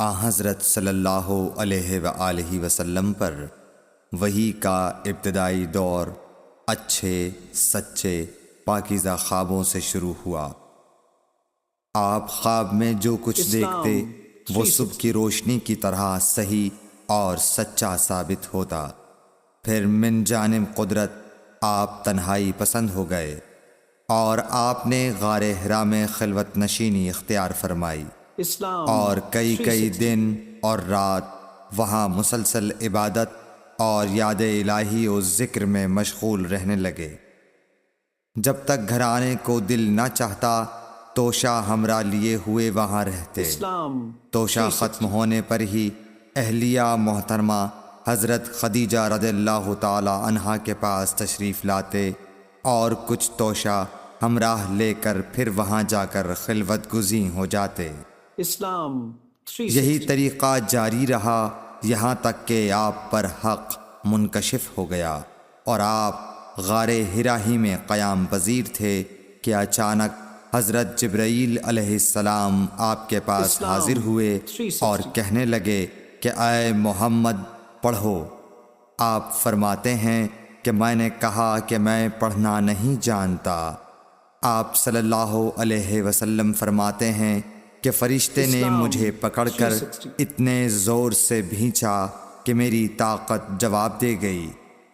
حضرت صلی اللہ علیہ وآلہ وسلم پر وحی کا ابتدائی دور اچھے سچے پاکیزہ خوابوں سے شروع ہوا۔ آپ خواب میں جو کچھ دیکھتے وہ صبح کی روشنی کی طرح صحیح اور سچا ثابت ہوتا۔ پھر من جانب قدرت آپ تنہائی پسند ہو گئے اور آپ نے غار حرا میں خلوت نشینی اختیار فرمائی اور کئی دن اور رات وہاں مسلسل عبادت اور یاد الہی و ذکر میں مشغول رہنے لگے۔ جب تک گھر آنے کو دل نہ چاہتا توشہ ہمراہ لیے ہوئے وہاں رہتے۔ توشہ ختم ہونے پر ہی اہلیہ محترمہ حضرت خدیجہ رضی اللہ تعالی عنہا کے پاس تشریف لاتے اور کچھ توشہ ہمراہ لے کر پھر وہاں جا کر خلوت گزین ہو جاتے۔ یہی طریقہ جاری رہا یہاں تک کہ آپ پر حق منکشف ہو گیا اور آپ غار حرا ہی میں قیام پذیر تھے کہ اچانک حضرت جبرائیل علیہ السلام آپ کے پاس حاضر ہوئے اور کہنے لگے کہ اے محمد پڑھو۔ آپ فرماتے ہیں کہ میں نے کہا کہ میں پڑھنا نہیں جانتا۔ آپ صلی اللہ علیہ وسلم فرماتے ہیں کہ فرشتے نے مجھے پکڑ کر اتنے زور سے بھینچا کہ میری طاقت جواب دے گئی۔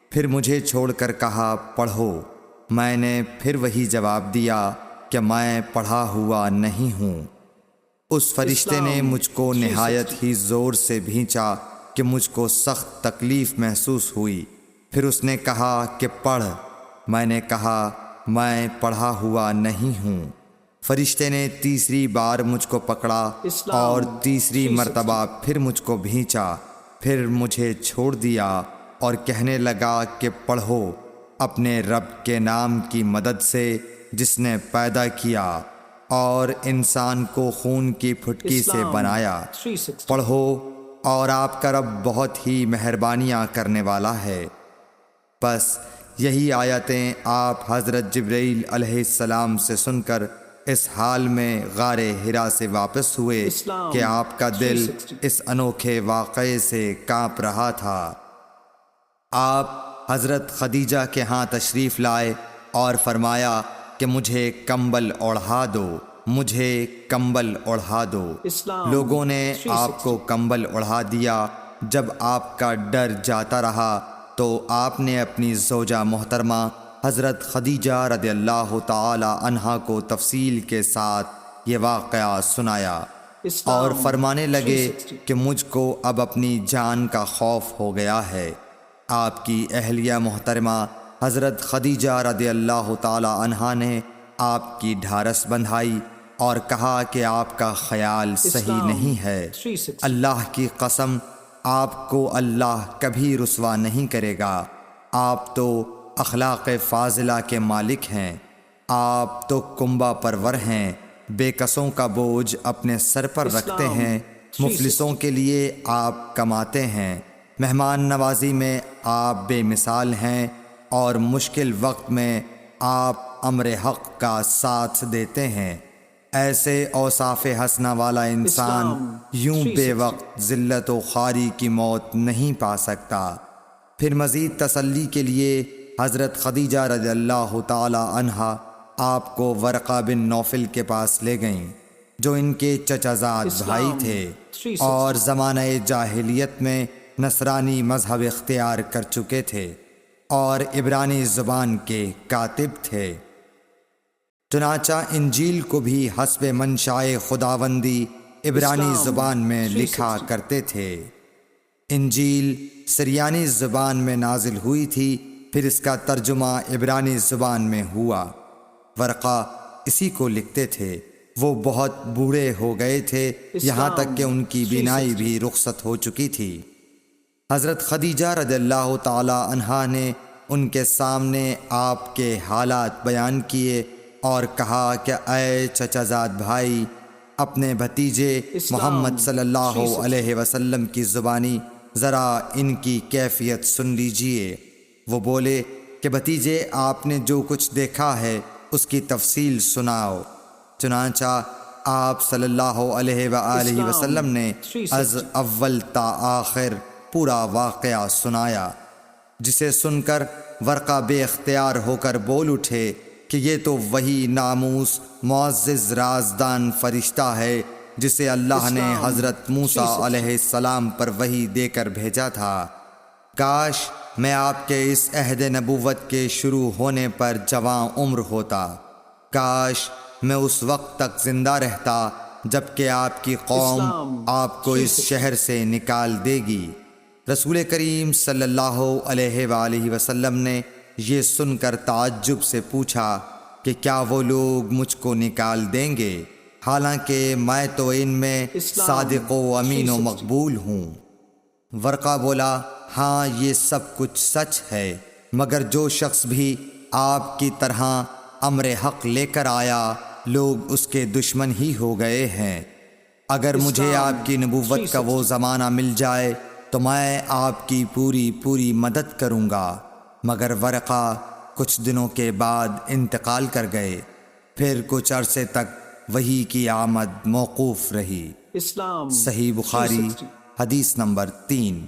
پھر مجھے چھوڑ کر کہا پڑھو۔ میں نے پھر وہی جواب دیا کہ میں پڑھا ہوا نہیں ہوں۔ اس فرشتے نے مجھ کو نہایت ہی زور سے بھینچا کہ مجھ کو سخت تکلیف محسوس ہوئی۔ پھر اس نے کہا کہ پڑھ۔ میں نے کہا میں پڑھا ہوا نہیں ہوں۔ فرشتے نے تیسری بار مجھ کو پکڑا اور تیسری مرتبہ پھر مجھ کو بھینچا۔ پھر مجھے چھوڑ دیا اور کہنے لگا کہ پڑھو اپنے رب کے نام کی مدد سے جس نے پیدا کیا اور انسان کو خون کی پھٹکی سے بنایا۔ پڑھو اور آپ کا رب بہت ہی مہربانیاں کرنے والا ہے۔ بس یہی آیتیں آپ حضرت جبرائیل علیہ السلام سے سن کر اس حال میں غار حرا سے واپس ہوئے کہ آپ کا دل اس انوکھے واقعے سے کانپ رہا تھا۔ آپ حضرت خدیجہ کے ہاں تشریف لائے اور فرمایا کہ مجھے کمبل اوڑھا دو، مجھے کمبل اوڑھا دو۔ لوگوں نے آپ کو کمبل اوڑھا دیا۔ جب آپ کا ڈر جاتا رہا تو آپ نے اپنی زوجہ محترمہ حضرت خدیجہ رضی اللہ تعالی عنہا کو تفصیل کے ساتھ یہ واقعہ سنایا اور فرمانے لگے کہ مجھ کو اب اپنی جان کا خوف ہو گیا ہے۔ آپ کی اہلیہ محترمہ حضرت خدیجہ رضی اللہ تعالی عنہا نے آپ کی ڈھارس بندھائی اور کہا کہ آپ کا خیال صحیح نہیں ہے۔ اللہ کی قسم آپ کو اللہ کبھی رسوا نہیں کرے گا۔ آپ تو اخلاق فاضلہ کے مالک ہیں۔ آپ تو کنبہ پرور ہیں، بے کسوں کا بوجھ اپنے سر پر رکھتے ہیں، مفلسوں کے لیے آپ کماتے ہیں، مہمان نوازی میں آپ بے مثال ہیں اور مشکل وقت میں آپ امر حق کا ساتھ دیتے ہیں۔ ایسے اوصاف حسنہ والا انسان یوں بے وقت ذلت و خواری کی موت نہیں پا سکتا۔ پھر مزید تسلی کے لیے حضرت خدیجہ رضی اللہ تعالی عنہا آپ کو ورقہ بن نوفل کے پاس لے گئیں جو ان کے چچا زاد بھائی تھے اور زمانہ جاہلیت میں نصرانی مذہب اختیار کر چکے تھے اور عبرانی زبان کے کاتب تھے۔ چنانچہ انجیل کو بھی حسب منشائے خداوندی عبرانی زبان میں لکھا کرتے تھے۔ انجیل سریانی زبان میں نازل ہوئی تھی، پھر اس کا ترجمہ عبرانی زبان میں ہوا۔ ورقہ اسی کو لکھتے تھے۔ وہ بہت بوڑھے ہو گئے تھے، یہاں تک کہ ان کی بینائی بھی رخصت ہو چکی تھی۔ حضرت خدیجہ رضی اللہ تعالی عنہا نے ان کے سامنے آپ کے حالات بیان کیے اور کہا کہ اے چچا زاد بھائی، اپنے بھتیجے محمد صلی اللہ علیہ وسلم کی زبانی ذرا ان کی کیفیت سن لیجئے۔ وہ بولے کہ بھتیجے آپ نے جو کچھ دیکھا ہے اس کی تفصیل سناؤ۔ چنانچہ آپ صلی اللہ علیہ وآلہ وسلم نے از اول تا آخر پورا واقعہ سنایا، جسے سن کر ورقہ بے اختیار ہو کر بول اٹھے کہ یہ تو وہی ناموس معزز رازدان فرشتہ ہے جسے اللہ نے حضرت موسیٰ علیہ السلام پر وحی دے کر بھیجا تھا۔ کاش میں آپ کے اس عہد نبوت کے شروع ہونے پر جوان عمر ہوتا، کاش میں اس وقت تک زندہ رہتا جب کہ آپ کی قوم آپ کو اس شہر سے نکال دے گی۔ رسول کریم صلی اللہ علیہ وآلہ وسلم نے یہ سن کر تعجب سے پوچھا کہ کیا وہ لوگ مجھ کو نکال دیں گے، حالانکہ میں تو ان میں صادق و امین و مقبول ہوں؟ ورقہ بولا، ہاں یہ سب کچھ سچ ہے، مگر جو شخص بھی آپ کی طرح امر حق لے کر آیا لوگ اس کے دشمن ہی ہو گئے ہیں۔ اگر مجھے آپ کی نبوت کا وہ زمانہ مل جائے تو میں آپ کی پوری مدد کروں گا، مگر ورقہ کچھ دنوں کے بعد انتقال کر گئے، پھر کچھ عرصے تک وحی کی آمد موقوف رہی۔ صحیح بخاری حدیث نمبر 3۔